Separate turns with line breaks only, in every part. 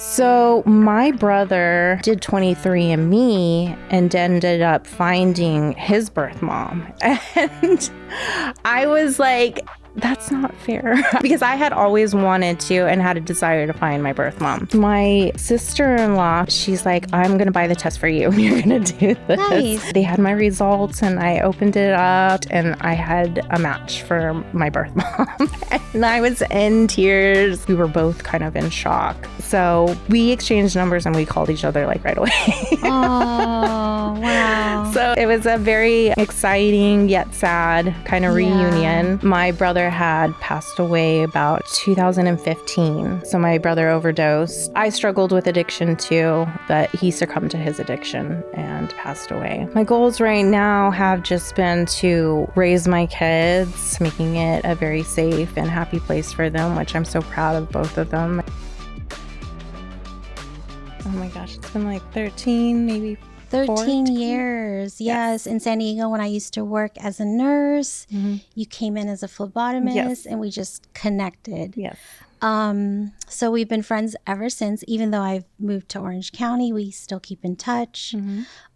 So my brother did 23andMe and ended up finding his birth mom. And I was like, that's not fair. Because I had always wanted to and had a desire to find my birth mom. My sister-in-law, she's like, I'm going to buy the test for you. You're going to do this.
Nice.
They had my results and I opened it up and I had a match for my birth mom. And I was in tears. We were both kind of in shock. So we exchanged numbers and we called each other like right away.
Oh, wow.
So it was a very exciting yet sad kind of reunion. My brother had passed away about 2015. So my brother overdosed. I struggled with addiction too, but he succumbed to his addiction and passed away. My goals right now have just been to raise my kids, making it a very safe and happy place for them, which I'm so proud of both of them. Oh my gosh, it's been like 13, maybe
13
14
years. Yes. In San Diego, when I used to work as a nurse, you came in as a phlebotomist and we just connected.
Yes.
So we've been friends ever since. Even though I've moved to Orange County, we still keep in touch.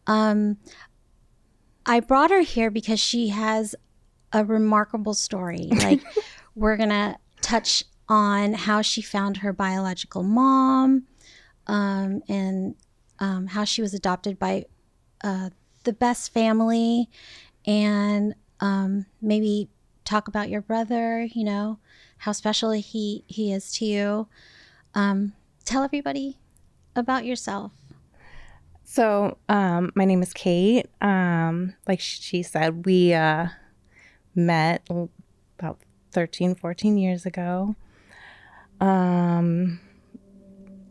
I brought her here because she has a remarkable story. Like, we're going to touch on how she found her biological mom, and how she was adopted by the best family, and maybe talk about your brother, you know, how special he is to you. Tell everybody about yourself.
So my name is Kate. Like she said, we met about 13, 14 years ago.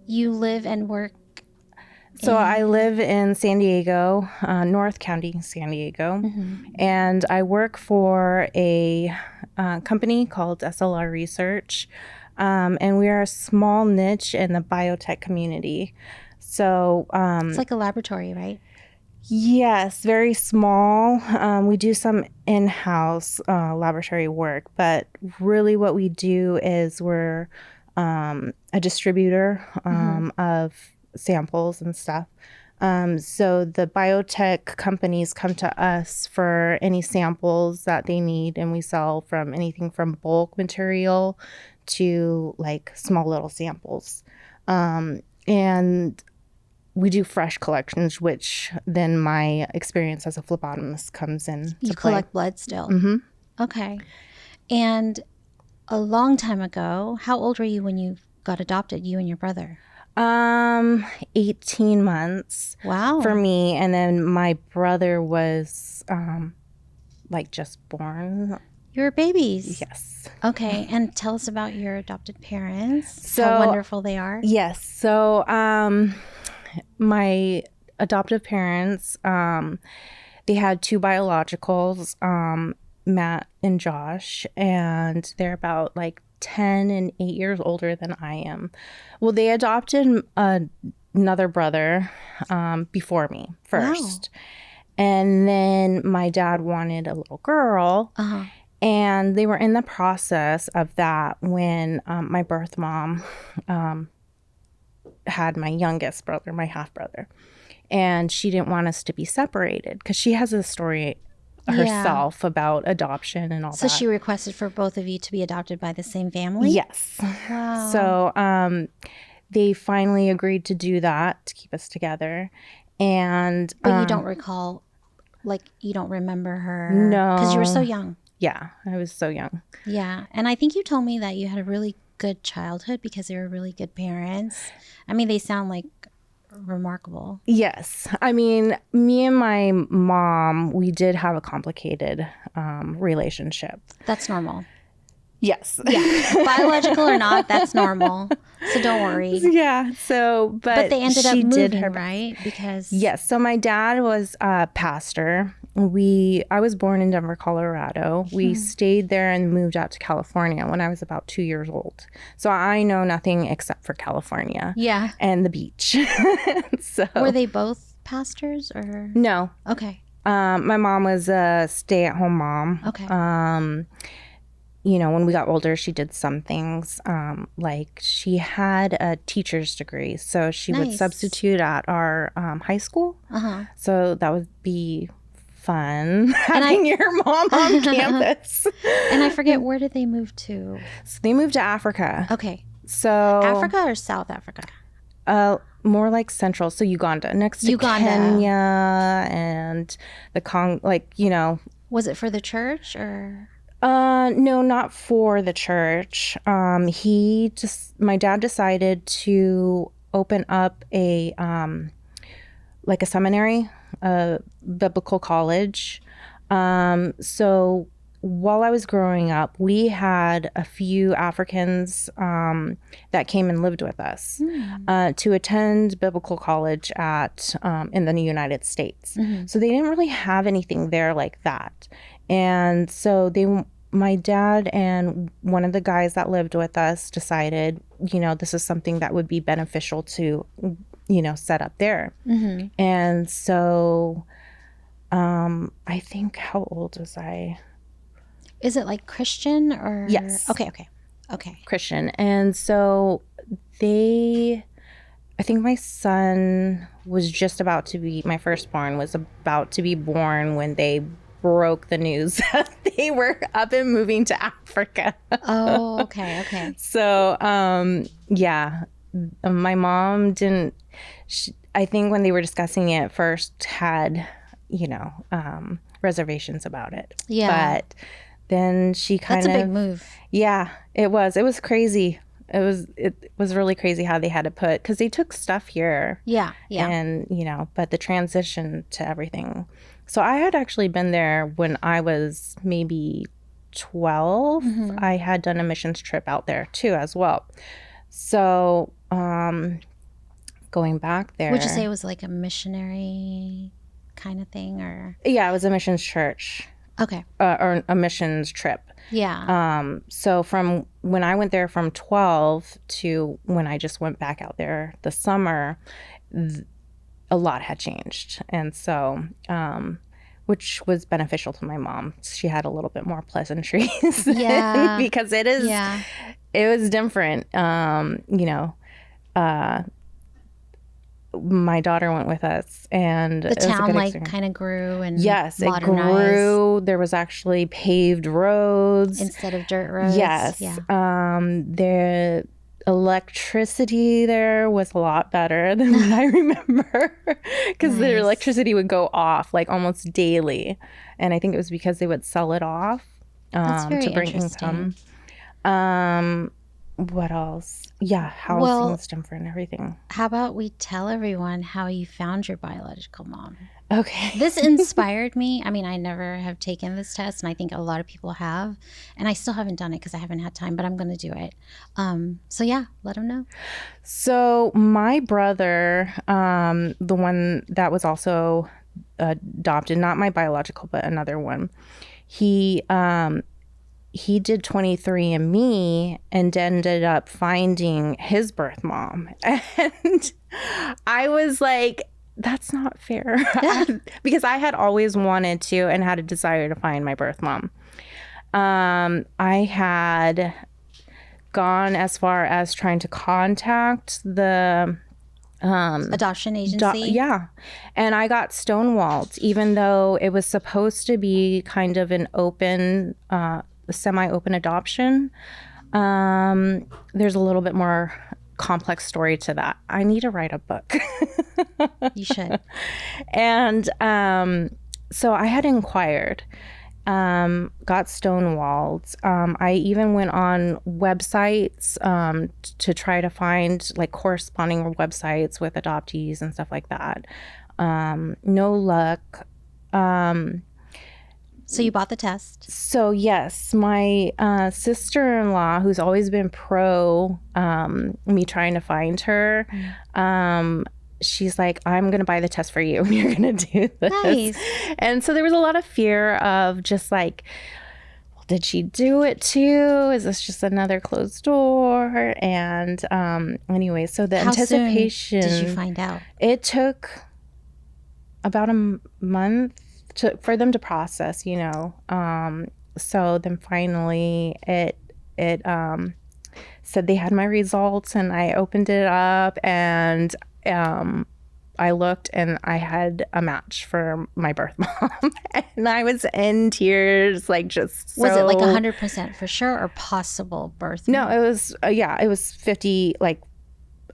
You live and work?
So I live in San Diego, North County, San Diego, and I work for a company called SLR Research, and we are a small niche in the biotech community. So
it's like a laboratory, right?
Yes, very small. We do some in-house laboratory work, but really what we do is we're a distributor of samples and stuff. So the biotech companies come to us for any samples that they need, and we sell from anything from bulk material to like small little samples. And we do fresh collections, which then my experience as a phlebotomist comes in.
You collect blood still? Okay. And a long time ago, how old were you when you got adopted, you and your brother?
18 months.
Wow.
For me. And then my brother was like just born.
You were babies?
Yes.
Okay. And tell us about your adopted parents.
So,
how wonderful they are.
Yes. So my adoptive parents, they had two biologicals, Matt and Josh, and they're about like 10 and 8 years older than I am. Well, they adopted another brother before me first. Wow. And then my dad wanted a little girl. And they were in the process of that when my birth mom had my youngest brother, my half brother. And she didn't want us to be separated because she has a story herself about adoption and all that.
So she requested for both of you to be adopted by the same family?
Yes.
Wow.
So they finally agreed to do that to keep us together. And
but you don't recall, like, you don't remember her?
No.
Because you were so young.
Yeah, I was so young.
Yeah. And I think you told me that you had a really good childhood because they were really good parents. I mean, they sound like remarkable. Yes.
I mean, me and my mom, we did have a complicated relationship.
That's normal.
Yes.
Yeah. Biological or not, that's normal. So don't worry.
Yeah. So, but
they ended up moving, right? Because
yes. So my dad was a pastor. I was born in Denver, Colorado. We stayed there and moved out to California when I was about 2 years old. So I know nothing except for California.
Yeah.
And the beach. So
were they both pastors or?
No.
Okay.
My mom was a stay-at-home mom.
Okay.
when we got older, she did some things. Like she had a teacher's degree, so she would
Nice.
substitute at our high school.
Uh-huh.
So that would be fun
And
having your mom on campus.
I forget, where did they move to?
So they moved to Africa.
Okay.
So
Africa or South Africa?
more like central, so Uganda, next to
Uganda.
Kenya and the
Was it for the church or?
No, not for the church. My dad decided to open up a like a seminary, a biblical college. So while I was growing up, we had a few Africans that came and lived with us to attend biblical college at in the United States. So they didn't really have anything there like that. And so my dad and one of the guys that lived with us decided, this is something that would be beneficial to, set up there. And so I think, how old was I?
Is it like Christian or?
Yes.
Okay.
Christian. And so I think my son was just about to be, my firstborn was about to be born when they broke the news that they were up and moving to Africa.
Oh, okay.
So, yeah, my mom didn't, I think when they were discussing it first had, reservations about it.
Yeah.
But then she
That's a big move.
Yeah, it was crazy. It was really crazy how they had to because they took stuff here.
Yeah.
And, but the transition to everything. So I had actually been there when I was maybe 12. I had done a missions trip out there too as well. So going back there.
Would you say it was like a missionary kind of thing or?
Yeah, it was a missions church.
Okay.
Or a missions trip.
Yeah.
So from when I went there from 12 to when I just went back out there the summer, a lot had changed. And so, which was beneficial to my mom. She had a little bit more pleasantries.
Yeah.
Because it was different. My daughter went with us, and
the town kind of grew and
yes,
modernized.
It grew. There was actually paved roads
instead of dirt roads.
Yes.
Yeah.
The electricity there was a lot better than what I remember because the electricity would go off like almost daily, and I think it was because they would sell it off
to
bring income. What else? Yeah, housing's different, everything.
How about we tell everyone how you found your biological mom?
Okay.
This inspired me. I mean, I never have taken this test, and I think a lot of people have, and I still haven't done it because I haven't had time, but I'm going to do it. So yeah, let them know.
So my brother, the one that was also adopted, not my biological, but another one, he did 23andMe and ended up finding his birth mom. And I was like, that's not fair. Because I had always wanted to and had a desire to find my birth mom. I had gone as far as trying to contact the
adoption agency.
And I got stonewalled, even though it was supposed to be kind of an open semi-open adoption. There's a little bit more complex story to that. I need to write a book.
You should.
And so I had inquired, got stonewalled. I even went on websites to try to find like corresponding websites with adoptees and stuff like that. No luck.
So you bought the test.
So yes, my sister-in-law, who's always been pro me trying to find her, she's like, I'm going to buy the test for you and you're going to do this.
Nice.
And so there was a lot of fear of just like, well, did she do it too? Is this just another closed door? And anyway, so the anticipation.
How soon did you find out?
It took about a month for them to process, So then finally it said they had my results, and I opened it up, and I looked and I had a match for my birth mom. And I was in tears, like just so.
Was it like 100% for sure or possible birth?
No, it was, yeah, it was 50, like,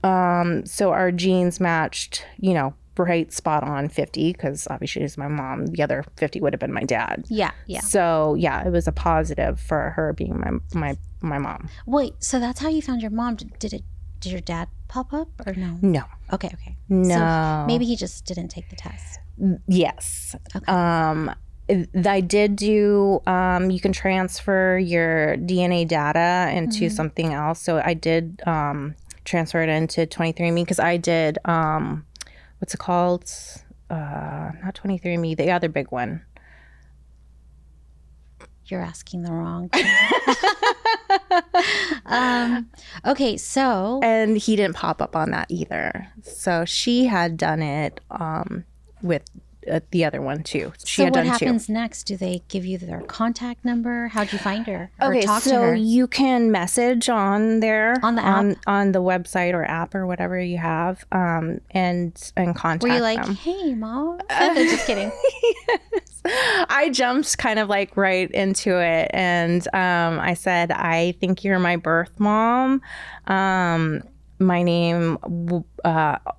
so our genes matched, you know, right spot on 50, because obviously it's my mom. The other 50 would have been my dad.
Yeah, yeah.
So yeah, it was a positive for her being my mom.
Wait, so that's how you found your mom? Did your dad pop up or no?
No.
Okay, okay.
No.
So maybe he just didn't take the test.
Yes.
Okay.
I did do, you can transfer your DNA data into something else. So I did transfer it into 23andMe, because I did, what's it called? Not 23andMe, the other big one.
You're asking the wrong. Okay, so.
And he didn't pop up on that either. So she had done it with the other one too. She
So
had
what
done
happens next? Do they give you their contact number? How'd you find her? Or
Okay,
talk to
so
her?
you can message on there,
On the app?
on the website or app or whatever you have, and contact
Were you like,
them.
hey, mom? Just kidding.
I jumped kind of like right into it, and I said, I think you're my birth mom. My name,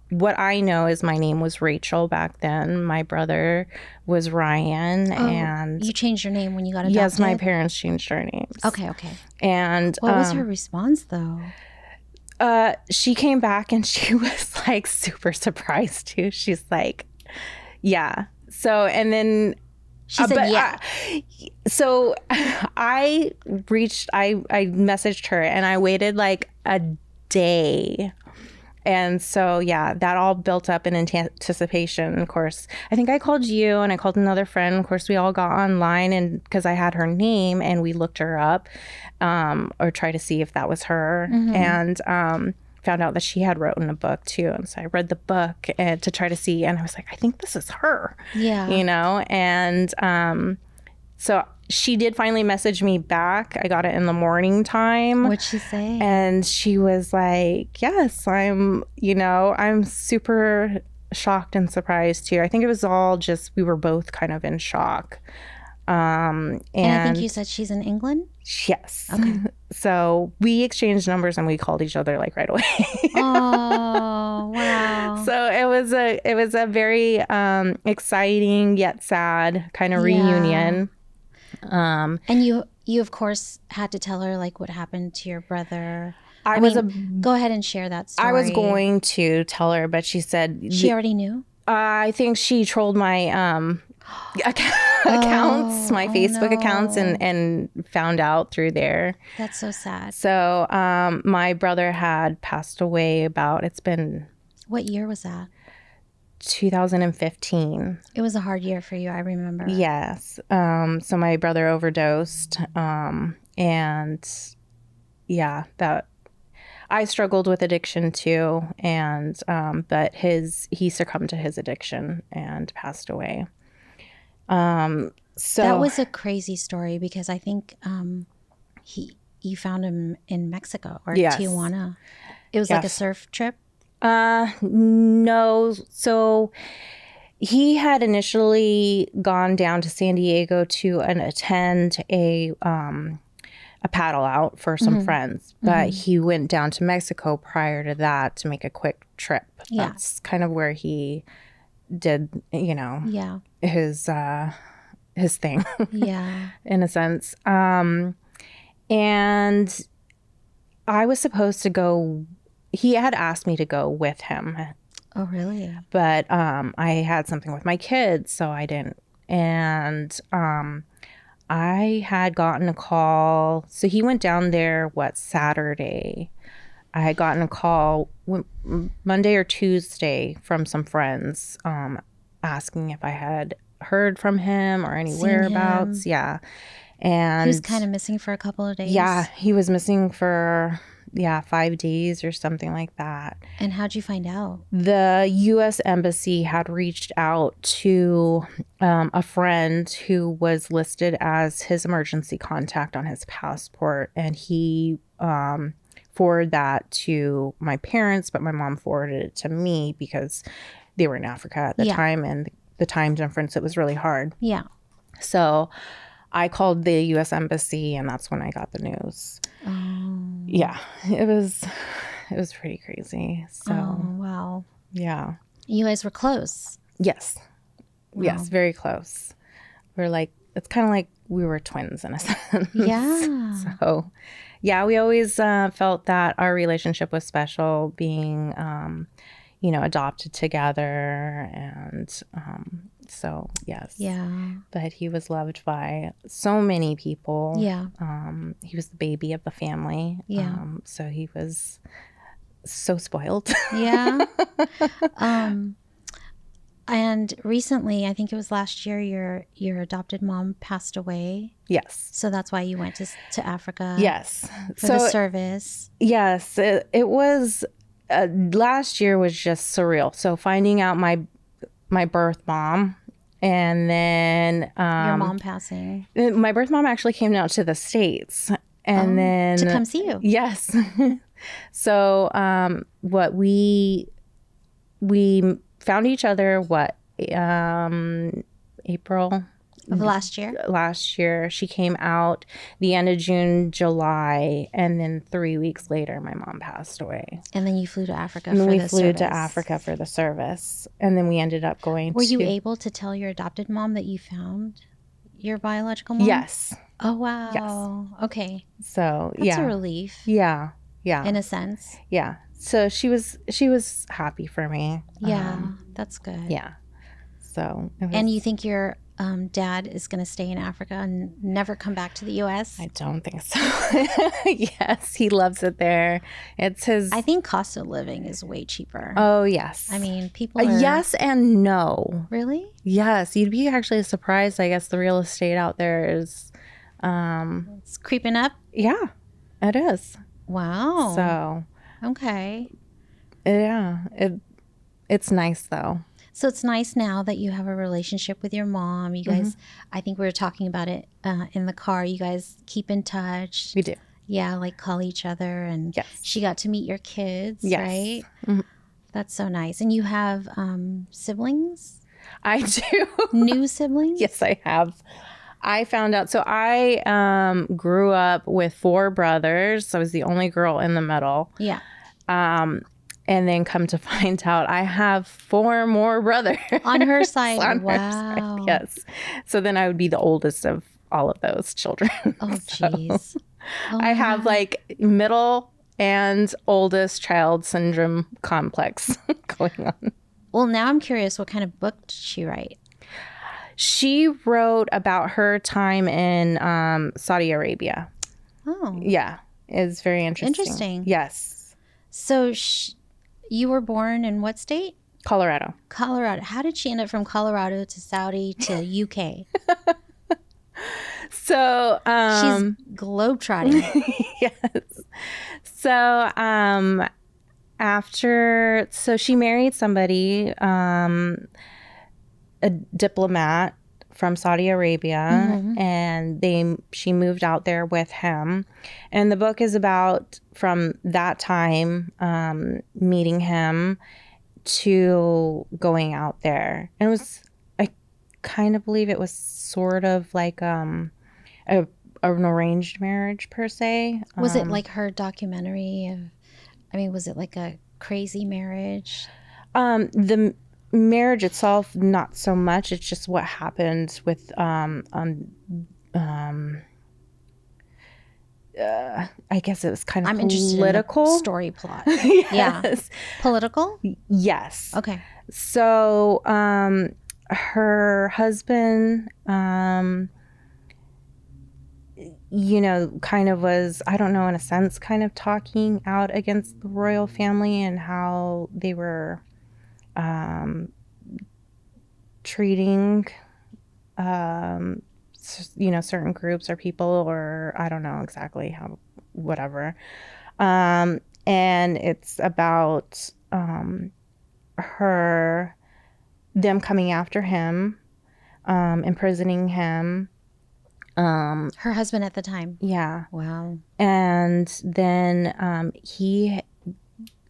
what I know is my name was Rachel back then. My brother was Ryan, and
You changed your name when you got adopted?
yes, my parents changed their names.
Okay, okay.
And
What was her response, though?
she came back and she was like super surprised too. She's like, yeah. So, and then
She said, yeah.
so I messaged her, and I waited like a day. And so, yeah, that all built up in anticipation. Of course, I think I called you and I called another friend. Of course, we all got online, and because I had her name, and we looked her up, or tried to see if that was her, and found out that she had written a book too. And so I read the book and to try to see, and I was like, I think this is her.
Yeah.
You know, and so she did finally message me back. I got it in the morning time.
What'd she say?
And she was like, yes, I'm super shocked and surprised too. I think it was all just, we were both kind of in shock. And
I think you said she's in England?
Yes.
Okay.
So we exchanged numbers and we called each other like right away.
Oh, wow.
So it was a very exciting yet sad kind of reunion.
And you of course had to tell her like what happened to your brother. Go ahead and share that story.
I was going to tell her, but she said
she already knew.
I think she trolled my accounts, my Facebook accounts, and found out through there.
That's so sad.
So my brother had passed away it's been.
What year was that?
2015.
It was a hard year for you, I remember.
Yes. So my brother overdosed, and yeah, that I struggled with addiction too, and but he succumbed to his addiction and passed away. So
that was a crazy story, because I think you found him in Mexico or Tijuana. It was like a surf trip.
No. So he had initially gone down to San Diego to attend a paddle out for some friends, but he went down to Mexico prior to that to make a quick trip.
Yeah.
That's kind of where he did, his thing.
Yeah.
In a sense. And I was supposed to go. He had asked me to go with him.
Oh, really?
But I had something with my kids, so I didn't. And I had gotten a call. So he went down there, Saturday? I had gotten a call Monday or Tuesday from some friends asking if I had heard from him or any whereabouts. Yeah. And
he was kind of missing for a couple of days.
Yeah, he was missing for 5 days or something like that.
And how'd you find out?
The U.S. Embassy had reached out to a friend who was listed as his emergency contact on his passport, and he forwarded that to my parents, but my mom forwarded it to me because they were in Africa at the time, and the time difference, it was really hard.
Yeah.
So I called the U.S. Embassy, and that's when I got the news.
Oh.
Yeah, it was pretty crazy. So,
wow.
yeah.
You guys were close.
Yes.
Wow.
Yes, very close. We're like, it's kind of like we were twins in a sense.
Yeah.
So, yeah, we always felt that our relationship was special, being, adopted together. And so, yes.
Yeah.
But he was loved by so many people.
Yeah.
He was the baby of the family.
Yeah.
So he was so spoiled.
Yeah. And recently, I think it was last year, your adopted mom passed away.
Yes.
So that's why you went to Africa.
Yes.
For the service.
Yes. It was, last year was just surreal. So finding out my birth mom, and then
Your mom passing.
my birth mom actually came out to the States, and then
to come see you.
Yes. So what we found each other April
Of last year.
Last year. She came out the end of June, July, and then 3 weeks later my mom passed away.
And then you flew to Africa
And
for
we
the
flew
service.
to Africa for the service, and then we ended up going.
Were you able to tell your adopted mom that you found your biological mom?
Yes.
Oh wow.
Yes.
Okay.
So
That's a relief.
Yeah. Yeah.
In a sense.
Yeah. So she was happy for me.
Yeah, that's good.
Yeah. So.
And you think your dad is going to stay in Africa and never come back to the U.S.?
I don't think so. Yes, he loves it there. It's his.
I think cost of living is way cheaper.
Oh yes.
I mean, people are.
Yes and no.
Really?
Yes, you'd be actually surprised. I guess the real estate out there is.
It's creeping up.
Yeah, it is.
Wow.
So.
Okay.
Yeah, it's nice though.
So it's nice now that you have a relationship with your mom. You guys, I think we were talking about it in the car. You guys keep in touch.
We do.
Yeah, like call each other. And
Yes.
she got to meet your kids,
Yes.
right?
Mhm.
That's so nice. And you have siblings?
I do.
New siblings?
Yes, I have. I found out. So I grew up with 4 brothers. I was the only girl in the middle.
Yeah.
And then come to find out I have 4 more brothers.
On her side.
On her
Wow.
side, yes. So then I would be the oldest of all of those children.
Oh, jeez.
I have like middle and oldest child syndrome complex going on.
Well, now I'm curious, what kind of book did she write?
She wrote about her time in Saudi Arabia.
Oh.
Yeah. It's very interesting.
Interesting.
Yes.
So you were born in what state?
Colorado.
Colorado. How did she end up from Colorado to Saudi to UK?
So
She's globetrotting.
yes. So so she married somebody, a diplomat from Saudi Arabia, and she moved out there with him. And the book is about from that time, meeting him to going out there. And I kind of believe it was sort of like an arranged marriage per se.
Was it like her documentary? Was it like a crazy marriage?
The marriage itself, not so much. It's just what happened with I guess it was kind of
I'm interested
political.
in the story plot.
Yes.
Yeah. Political?
Yes.
Okay.
So her husband kind of was, I don't know, in a sense, kind of talking out against the royal family and how they were treating, certain groups or people, or I don't know exactly how, whatever. And it's about her, them coming after him, imprisoning him.
Her husband at the time.
Yeah.
Wow.
And then he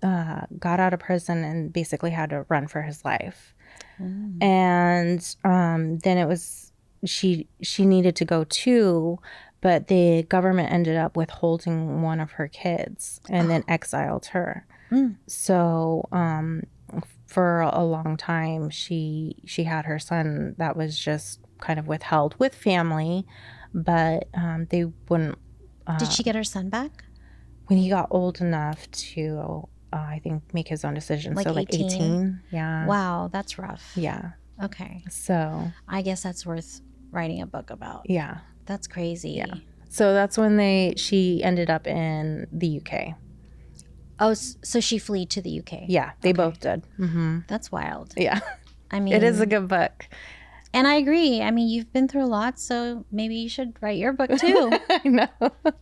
got out of prison and basically had to run for his life. And then it was, she needed to go too, but the government ended up withholding one of her kids and then exiled her. So for a long time, she had her son that was just kind of withheld with family, but they wouldn't.
Did she get her son back?
When he got old enough to, I think, make his own decisions.
Like
so like 18. Yeah.
Wow, that's rough.
Yeah.
Okay.
So
I guess that's worth writing a book about.
yeah.
That's crazy.
Yeah. So that's when she ended up in the UK.
Oh, so she fled to the UK.
Yeah, they both did. Mm-hmm.
That's wild.
Yeah.
I mean,
It is a good book.
And I agree. I mean, you've been through a lot, so maybe you should write your book too.
I know.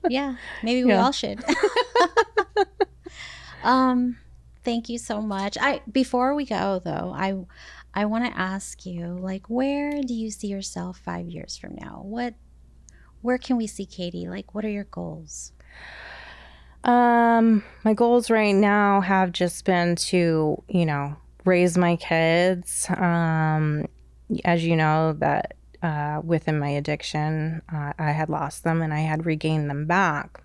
Yeah, maybe we all should. Thank you so much. Before we go though, I want to ask you, like, where do you see yourself 5 years from now? Where can we see Katie? Like, what are your goals?
My goals right now have just been to, raise my kids. As you know, that within my addiction, I had lost them and I had regained them back.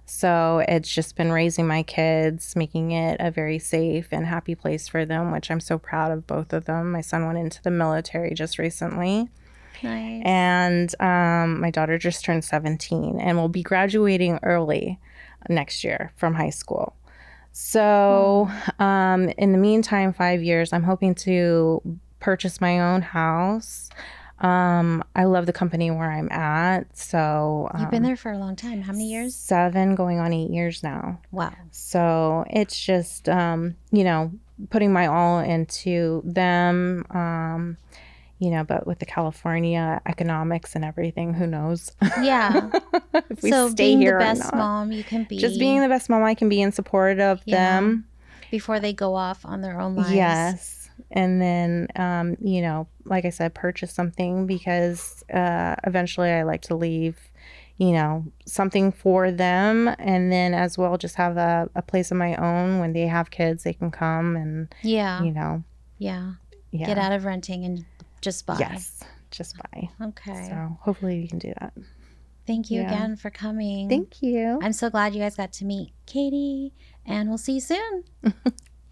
So it's just been raising my kids, making it a very safe and happy place for them, which I'm so proud of both of them. My son went into the military just recently.
Nice.
And my daughter just turned 17 and will be graduating early next year from high school. So in the meantime, 5 years, I'm hoping to purchase my own house. I love the company where I'm at. So
you've been there for a long time. How many years?
7 going on 8 years now.
Wow.
So it's just, putting my all into them, but with the California economics and everything, who knows?
Yeah.
If we
so
stay
being
here
the
or
best
not.
mom you can be.
Just being the best mom I can be in support of them.
Before they go off on their own lives.
Yes. And then, like I said, purchase something because eventually I like to leave, something for them. And then as well, just have a place of my own. When they have kids, they can come and,
Yeah.
Yeah.
Get out of renting and just buy.
Yes. Just buy.
Okay.
So hopefully we can do that.
Thank you again for coming.
Thank you.
I'm so glad you guys got to meet Katie, and we'll see you soon.